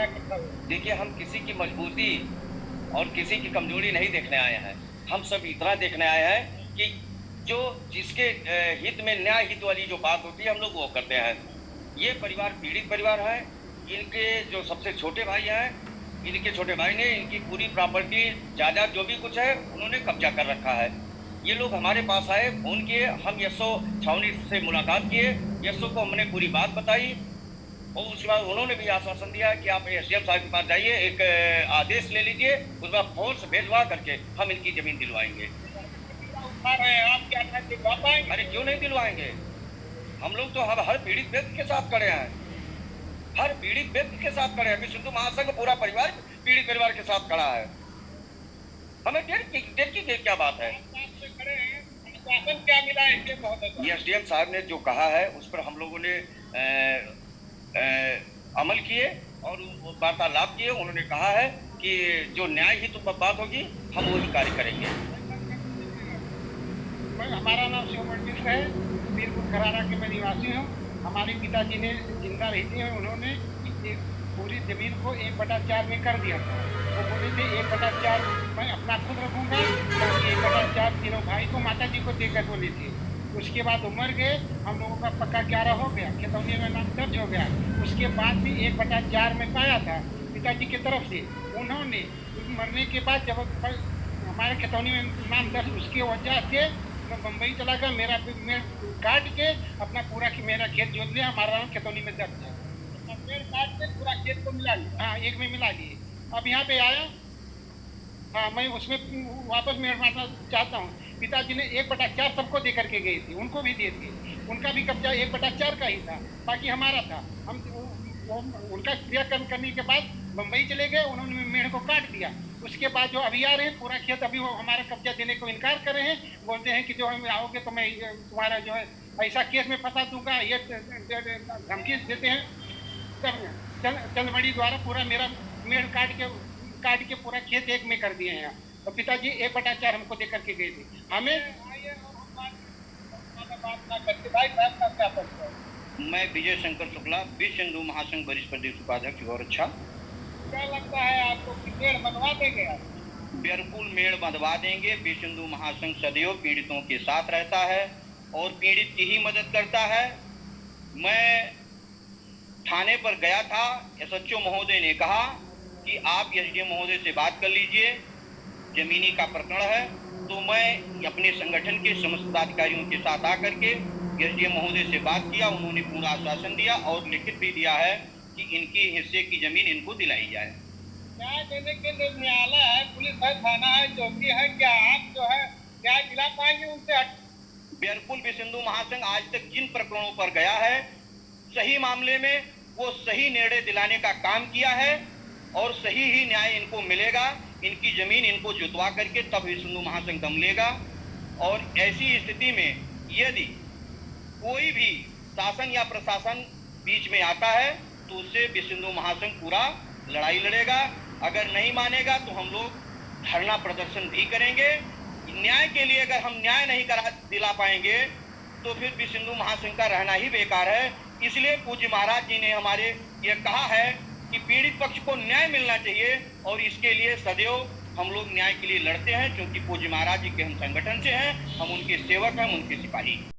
क्या कितना हुआ? देखिए, हम किसी की मजबूती और किसी की कमजोरी नहीं देखने आए हैं। हम सब इतना देखने आए हैं कि जो जिसके हित में न्याय हित वाली जो बात होती है हम लोग वो करते हैं। ये परिवार पीड़ित परिवार है। इनके जो सबसे छोटे भाई हैं, इनके छोटे भाई ने इनकी पूरी प्रॉपर्टी जायदाद जो भी कुछ है उन्होंने कब्जा कर रखा है। ये लोग हमारे पास आए, फोन किए, हम यशो छावनी से मुलाकात किए, यशो को हमने पूरी बात बताई और उसके बाद उन्होंने भी आश्वासन दिया कि आप एसडीएम साहब के पास जाइए, एक आदेश ले लीजिए, उसके बाद फोर्स भेजवा करके हम इनकी जमीन दिलवाएंगे। उठा रहे हैं आप, क्या नहीं दिलवा पाएंगे? अरे क्यों नहीं दिलवाएंगे? हम लोग तो हर पीड़ित व्यक्ति के साथ खड़े हैं, हर पीड़ित व्यक्ति के साथ खड़े हैं। विश्व हिंदू महासंघ पूरा परिवार पीड़ित परिवार के साथ खड़ा है। हमें देखिए क्या बात है। खड़े हैं, आश्वासन क्या मिला है इसके महोदय? एसडीएम साहब ने जो कहा है उस पर हम लोगों ने अमल किए और वार्तालाप किए। उन्होंने कहा है कि जो न्याय हित पर बात होगी हम वही कार्य करेंगे। हमारा नाम शिवमण मिश्र है, वीरपुर खरारा के मैं निवासी हूँ। हमारे पिताजी ने जिंदा रहते हैं, उन्होंने पूरी जमीन को 1/4 में कर दिया था। वो बोले थे 1/4 मैं अपना खुद रखूँगा, 1/4 तीनों भाई को माता जी को देकर बोले थे। उसके बाद उमर गए, हम लोगों का पक्का 11 हो गया, खतौनी में नाम दर्ज हो गया। उसके बाद भी 1/4 में पाया था पिताजी की तरफ से। उन्होंने मरने के बाद जब हमारे खतौनी में नाम दर्ज, उसकी वजह से मैं बम्बई चला गया। मैं काट के अपना पूरा मेरा खेत जोत लिया, हमारा नाम खतौनी में दर्ज है। पेड़ काट के पूरा खेत को मिला लिया, हाँ एक में मिला लिए। अब यहाँ पे आया, हाँ मैं उसमें वापस मेड़ मारना चाहता हूँ। पिताजी ने 1/4 सबको दे करके गए थे, उनको भी दे दिए। उनका भी कब्जा 1/4 का ही था, बाकी हमारा था। हम उनका क्रियाकर्म करने के बाद बम्बई चले गए, उन्होंने मेड़ को काट दिया। उसके बाद जो अभी आ रहे हैं, पूरा खेत अभी वो हमारा कब्जा देने को इनकार कर रहे हैं। बोलते हैं कि जो हम आओगे तो मैं तुम्हारा जो है ऐसा केस में फंसा दूंगा, ये धमकी देते हैं। चंदमणि द्वारा पूरा मेरा मेड़ काट के पूरा खेत एक में कर दिए हैं। तो पिताजी 1/4 हमको दे करके गए थे। हमें मैं विजय शंकर शुक्ला, विश्व हिंदू महासंघ वरिष्ठ प्रदेश उपाध्यक्ष गौरक्षा। क्या लगता है आपको कि मेड़ बनवा देंगे? बिल्कुल मेड़ बंधवा देंगे। विश्व हिंदू महासंघ सदैव पीड़ितों के साथ रहता है और पीड़ित की ही मदद करता है। मैं थाने पर गया था, एसएचओ महोदय ने कहा कि आप एसडीएम महोदय से बात कर लीजिए, जमीनी का प्रकरण है। तो मैं अपने संगठन के समस्त पदाधिकारियों के साथ आकर के एसडीएम महोदय से बात किया। उन्होंने पूरा आश्वासन दिया और लिखित भी दिया है कि इनकी हिस्से की जमीन इनको दिलाई जाए। न्याय देने के लिए न्यायालय है, पुलिस है, थाना है, चौकी है, क्या आप जो है न्याय दिला पाएंगे उनसे? बिल्कुल, विश्व हिंदू महासंघ आज तक जिन प्रकरणों पर गया है, सही मामले में वो सही निर्णय दिलाने का काम किया है और सही ही न्याय इनको मिलेगा। इनकी जमीन इनको जुतवा करके तब विश्व हिंदू महासंघ दम लेगा। और ऐसी स्थिति में यदि कोई भी शासन या प्रशासन बीच में आता है तो उससे विश्व हिंदू महासंघ पूरा लड़ाई लड़ेगा। अगर नहीं मानेगा तो हम लोग धरना प्रदर्शन भी करेंगे। न्याय के लिए अगर हम न्याय नहीं करा दिला पाएंगे तो फिर विश्व हिंदू महासंघ का रहना ही बेकार है। इसलिए पूज्य महाराज जी ने हमारे ये कहा है कि पीड़ित पक्ष को न्याय मिलना चाहिए और इसके लिए सदैव हम लोग न्याय के लिए लड़ते हैं, क्योंकि पूज्य महाराज जी के हम संगठन से हैं, हम उनके सेवक हैं, हम उनके सिपाही।